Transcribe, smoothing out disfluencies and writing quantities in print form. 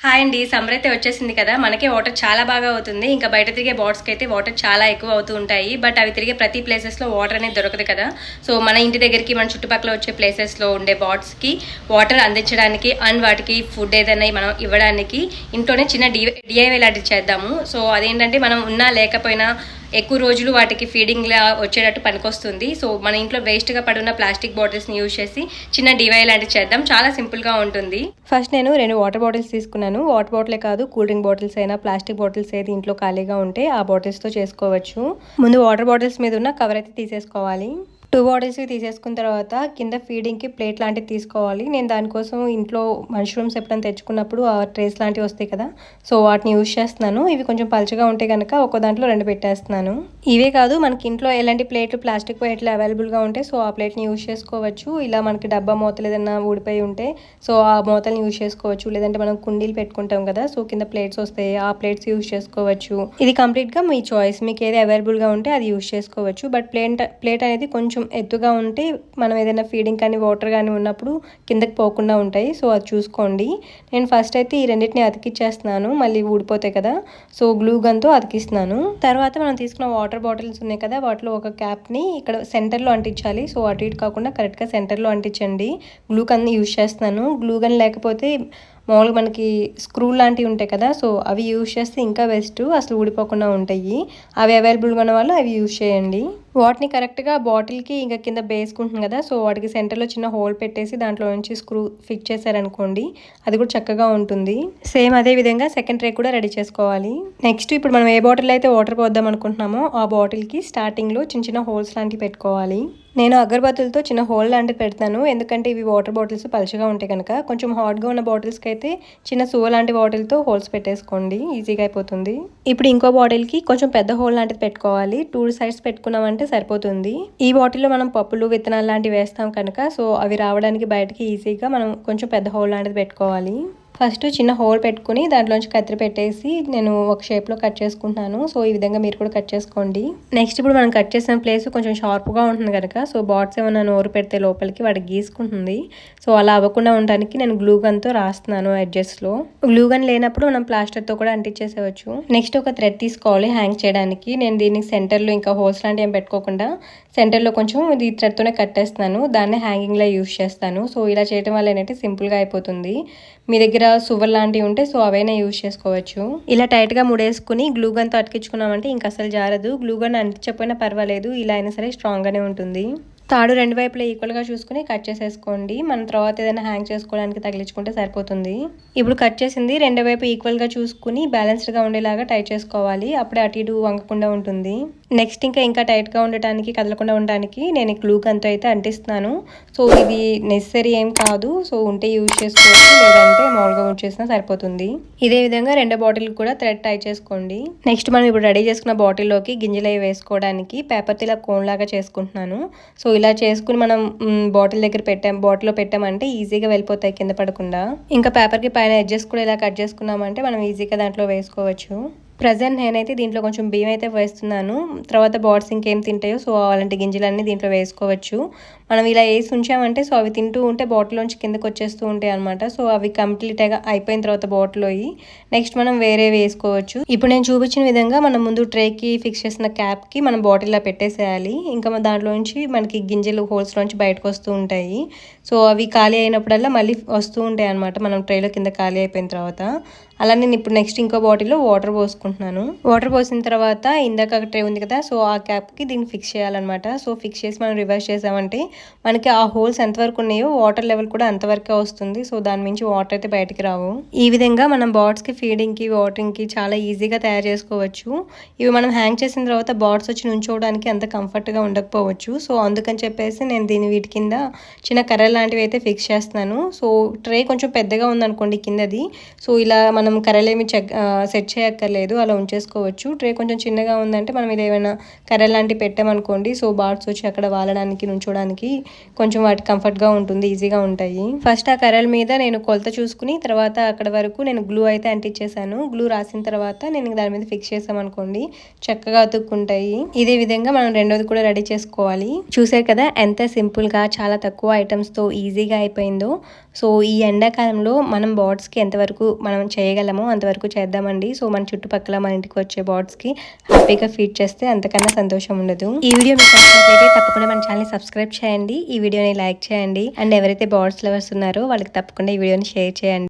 Hi అండి. Summer అయితే వచ్చేసింది కదా, మనకి వాటర్ చాలా బాగా అవుతుంది. ఇంకా బయట తిరిగే బాట్స్కి అయితే వాటర్ చాలా ఎక్కువ అవుతూ ఉంటాయి. బట్ అవి తిరిగే ప్రతి ప్లేసెస్లో వాటర్ అనేది దొరకదు కదా. సో మన ఇంటి దగ్గరికి, మన చుట్టుపక్కల వచ్చే ప్లేసెస్లో ఉండే బాట్స్కి వాటర్ అందించడానికి అండ్ వాటికి ఫుడ్ ఏదైనా మనం ఇవ్వడానికి ఇంట్లోనే చిన్న డిఐవై లాంటివి చేద్దాము. సో అదేంటంటే మనం ఉన్నా లేకపోయినా ఎక్కువ రోజులు వాటికి ఫీడింగ్లా వచ్చేటట్టు పనికొస్తుంది. సో మన ఇంట్లో వేస్ట్గా పడున్న ప్లాస్టిక్ బాటిల్స్ని యూజ్ చేసి చిన్న డివై లాంటివి చేద్దాం. చాలా సింపుల్గా ఉంటుంది. ఫస్ట్ నేను 2 వాటర్ బాటిల్స్ తీసుకున్నాను. వాటర్ బాటిలే కాదు, కూల్ డ్రింక్ బాటిల్స్ అయినా, ప్లాస్టిక్ బాటిల్స్ ఏది ఇంట్లో ఖాళీగా ఉంటే ఆ బాటిల్స్తో చేసుకోవచ్చు. ముందు వాటర్ బాటిల్స్ మీద ఉన్న కవర్ అయితే తీసేసుకోవాలి. 2 బాటిల్స్కి తీసేసుకున్న తర్వాత కింద ఫీడింగ్కి ప్లేట్ లాంటివి తీసుకోవాలి. నేను దానికోసం ఇంట్లో మష్రూమ్స్ ఎప్పుడైనా తెచ్చుకున్నప్పుడు ఆ ట్రేస్ లాంటివి వస్తాయి కదా, సో వాటిని యూజ్ చేస్తున్నాను. ఇవి కొంచెం పలుచగా ఉంటే కనుక ఒక్కో దాంట్లో 2 పెట్టేస్తున్నాను. ఇవే కాదు, మనకి ఇంట్లో ఎలాంటి ప్లేట్లు, ప్లాస్టిక్ ప్లేట్లు అవైలబుల్గా ఉంటే సో ఆ ప్లేట్ని యూజ్ చేసుకోవచ్చు. ఇలా మనకి డబ్బా మూతలు ఏదైనా ఊడిపోయి ఉంటే సో ఆ మూతల్ని యూజ్ చేసుకోవచ్చు. లేదంటే మనం కుండీలు పెట్టుకుంటాం కదా, సో కింద ప్లేట్స్ వస్తాయి, ఆ ప్లేట్స్ యూజ్ చేసుకోవచ్చు. ఇది కంప్లీట్గా మీ చాయిస్, మీకు ఏది అవైలబుల్గా ఉంటే అది యూజ్ చేసుకోవచ్చు. బట్ ప్లేట్ అనేది కొంచెం ఎత్తుగా ఉంటే మనం ఏదైనా ఫీడింగ్ కానీ వాటర్ కానీ ఉన్నప్పుడు కిందకి పోకుండా ఉంటాయి. సో అది చూసుకోండి. నేను ఫస్ట్ అయితే ఈ రెండింటిని అతికిచ్చేస్తున్నాను, మళ్ళీ ఊడిపోతాయి కదా, సో గ్లూ గన్తో అతికిస్తున్నాను. తర్వాత మనం తీసుకున్న వాటర్ బాటిల్స్ ఉన్నాయి కదా, వాటిలో ఒక క్యాప్ని ఇక్కడ సెంటర్లో అంటించాలి. సో అటు ఇటు కాకుండా కరెక్ట్గా సెంటర్లో అంటించండి. గ్లూ గన్ యూజ్ చేస్తున్నాను. గ్లూ గన్ లేకపోతే మామూలుగా మనకి స్క్రూ లాంటివి ఉంటాయి కదా, సో అవి యూజ్ చేస్తే ఇంకా బెస్ట్, అసలు ఊడిపోకుండా ఉంటాయి. అవి అవైలబుల్గా ఉన్న వాళ్ళు అవి యూజ్ చేయండి. వాటిని కరెక్ట్గా బాటిల్కి ఇంకా కింద బేసుకుంటుంది కదా, సో వాటికి సెంటర్లో చిన్న హోల్ పెట్టేసి దాంట్లో నుంచి స్క్రూ ఫిక్స్ చేశారనుకోండి, అది కూడా చక్కగా ఉంటుంది. సేమ్ అదే విధంగా సెకండ్ ట్రే కూడా రెడీ చేసుకోవాలి. నెక్స్ట్ ఇప్పుడు మనం ఏ బాటిల్ అయితే వాటర్ పోద్దాం అనుకుంటున్నామో ఆ బాటిల్కి స్టార్టింగ్లో చిన్న చిన్న హోల్స్ లాంటివి పెట్టుకోవాలి. నేను అగరబత్తులతో చిన్న హోల్ లాంటివి పెడతాను, ఎందుకంటే ఇవి వాటర్ బాటిల్స్ పలుచగా ఉంటాయి కనుక. కొంచెం హాట్గా ఉన్న బాటిల్స్కి అయితే చిన్న సువ లాంటి బాటిల్తో హోల్స్ పెట్టేసుకోండి, ఈజీగా అయిపోతుంది. ఇప్పుడు ఇంకో బాటిల్కి కొంచెం పెద్ద హోల్ లాంటిది పెట్టుకోవాలి. 2 సైడ్స్ పెట్టుకున్నామంటే సరిపోతుంది. ఈ బాటిల్లో మనం పప్పులు, విత్తనాలు లాంటివి వేస్తాం కనుక సో అవి రావడానికి బయటకి ఈజీగా మనం కొంచెం పెద్ద హోల్ లాంటిది పెట్టుకోవాలి. ఫస్ట్ చిన్న హోల్ పెట్టుకుని దాంట్లోంచి కత్తిరి పెట్టేసి నేను ఒక షేప్లో కట్ చేసుకుంటున్నాను. సో ఈ విధంగా మీరు కూడా కట్ చేసుకోండి. నెక్స్ట్ ఇప్పుడు మనం కట్ చేసిన ప్లేస్ కొంచెం షార్ప్గా ఉంటుంది కనుక సో బాట్స్ ఏమైనా నోరు పెడితే లోపలికి వాడికి గీసుకుంటుంది. సో అలా అవ్వకుండా ఉండడానికి నేను గ్లూ గన్తో రాస్తున్నాను ఎడ్జెస్లో. గ్లూ గన్ లేనప్పుడు మనం ప్లాస్టర్తో కూడా అంటించేసేవచ్చు. నెక్స్ట్ ఒక థ్రెడ్ తీసుకోవాలి హ్యాంగ్ చేయడానికి. నేను దీనికి సెంటర్లో ఇంకా హోల్స్ లాంటివి ఏం పెట్టుకోకుండా సెంటర్లో కొంచెం ఇది థ్రెడ్తోనే కట్టేస్తున్నాను. దాన్ని హ్యాంగింగ్లో యూజ్ చేస్తాను. సో ఇలా చేయడం వల్ల ఏంటంటే సింపుల్గా అయిపోతుంది. మీ దగ్గర సువర్ లాంటివి ఉంటే సో అవైనా యూజ్ చేసుకోవచ్చు. ఇలా టైట్గా ముడేసుకుని గ్లూ గన్తో అతికించుకున్నామంటే ఇంకా అసలు జారదు. గ్లూ గన్ అంటించకపోయినా పర్వాలేదు, ఇలా అయినా సరే స్ట్రాంగ్గానే ఉంటుంది. తాడు 2 వైపులా ఈక్వల్గా చూసుకుని కట్ చేసేసుకోండి. మనం తర్వాత ఏదైనా హ్యాంగ్ చేసుకోవడానికి తగిలించుకుంటే సరిపోతుంది. ఇప్పుడు కట్ చేసింది 2 వైపు ఈక్వల్గా చూసుకుని బ్యాలెన్స్డ్గా ఉండేలాగా టైట్ చేసుకోవాలి. అప్పుడే అటు ఇటు వంగకుండా ఉంటుంది. నెక్స్ట్ ఇంకా టైట్గా ఉండటానికి, కదలకుండా ఉండడానికి నేను గ్లూ గన్తో అయితే అంటిస్తున్నాను. సో ఇది నెసరీ ఏం కాదు, సో ఉంటే యూజ్ చేసుకోవచ్చు, లేదంటే మామూలుగా యూజ్ చేసినా సరిపోతుంది. ఇదే విధంగా 2 బాటిల్ కూడా థ్రెడ్ టై చేసుకోండి. నెక్స్ట్ మనం ఇప్పుడు రెడీ చేసుకున్న బాటిల్లోకి గింజలు అవి వేసుకోవడానికి పేపర్తో ఇలా కోన్ లాగా చేసుకుంటున్నాను. సో ఇలా చేసుకుని మనం బాటిల్లో పెట్టామంటే ఈజీగా వెళ్ళిపోతాయి కింద పడకుండా. ఇంకా పేపర్కి పైన ఎడ్జెస్ కూడా ఇలా కట్ చేసుకున్నామంటే మనం ఈజీగా దాంట్లో వేసుకోవచ్చు. ప్రజెంట్ నేనైతే దీంట్లో కొంచెం బియ్యం అయితే వేస్తున్నాను. తర్వాత బాట్స్ ఇంకేం తింటాయో సో అలాంటి గింజలన్నీ దీంట్లో వేసుకోవచ్చు. మనం ఇలా వేసి ఉంచామంటే సో అవి తింటూ ఉంటే బాటిల్లోంచి కిందకి వచ్చేస్తూ ఉంటాయి అనమాట. సో అవి కంప్లీట్గా అయిపోయిన తర్వాత బాటిల్లో నెక్స్ట్ మనం వేరే వేసుకోవచ్చు. ఇప్పుడు నేను చూపించిన విధంగా మనం ముందు ట్రేకి ఫిక్స్ చేసిన క్యాప్కి మనం బాటిల్లో పెట్టేసేయాలి. ఇంకా దాంట్లోంచి మనకి గింజలు హోల్స్లోంచి బయటకు వస్తూ ఉంటాయి. సో అవి ఖాళీ అయినప్పుడల్లా మళ్ళీ వస్తూ ఉంటాయి అనమాట మనం ట్రేలో కింద ఖాళీ అయిపోయిన తర్వాత. అలా నేను ఇప్పుడు నెక్స్ట్ ఇంకో బాటిల్లో వాటర్ పోసుకుంటున్నాను. వాటర్ పోసిన తర్వాత ఇందాక ట్రే ఉంది కదా, సో ఆ క్యాప్కి దీన్ని ఫిక్స్ చేయాలన్నమాట. సో ఫిక్స్ చేసి మనం రివర్స్ చేసామంటే మనకి ఆ హోల్స్ ఎంతవరకు ఉన్నాయో వాటర్ లెవెల్ కూడా అంతవరకే వస్తుంది. సో దాని మించి వాటర్ అయితే బయటికి రావు. ఈ విధంగా మనం బాట్స్కి ఫీడింగ్కి, వాటరింగ్కి చాలా ఈజీగా తయారు చేసుకోవచ్చు. ఇవి మనం హ్యాంగ్ చేసిన తర్వాత బాట్స్ వచ్చి నుంచోవడానికి అంత కంఫర్ట్గా ఉండకపోవచ్చు. సో అందుకని చెప్పేసి నేను వీటి కింద చిన్న కర్ర లాంటివి అయితే ఫిక్స్ చేస్తున్నాను. సో ట్రే కొంచెం పెద్దగా ఉందనుకోండి కిందది, సో ఇలా మనం కర్రలేమి సెట్ చేయక్కర్లేదు, అలా ఉంచేసుకోవచ్చు. ట్రే కొంచెం చిన్నగా ఉందంటే మనం ఇలా ఏమైనా కర్ర లాంటివి పెట్టామనుకోండి, సో బాట్స్ వచ్చి అక్కడ వాలడానికి, నుంచోడానికి కొంచెం వాటి కంఫర్ట్గా ఉంటుంది, ఈజీగా ఉంటాయి. ఫస్ట్ ఆ కర్రల మీద నేను కొలత చూసుకుని తర్వాత అక్కడ వరకు నేను గ్లూ అయితే అంటించేసాను. గ్లూ రాసిన తర్వాత నేను దాని మీద ఫిక్స్ చేసామనుకోండి చక్కగా అతుక్కుంటాయి. ఇదే విధంగా మనం రెండోది కూడా రెడీ చేసుకోవాలి. చూసారు కదా ఎంత సింపుల్గా చాలా తక్కువ ఐటమ్స్తో ఈజీగా అయిపోయిందో. సో ఈ ఎండాకాలంలో మనం బర్డ్స్కి ఎంతవరకు మనం చేయగలమో అంతవరకు చేద్దామండి. సో మన చుట్టుపక్కల మన ఇంటికి వచ్చే బర్డ్స్కి హ్యాపీగా ఫీడ్ చేస్తే అంతకన్నా సంతోషం ఉండదు. ఈ వీడియో మీకు నచ్చినట్లయితే తప్పకుండా మన ఛానల్ని సబ్స్క్రైబ్ చేయండి, ఈ వీడియోని లైక్ చేయండి, అండ్ ఎవరైతే బర్డ్స్ లవర్స్ ఉన్నారో వాళ్ళకి తప్పకుండా ఈ వీడియోని షేర్ చేయండి.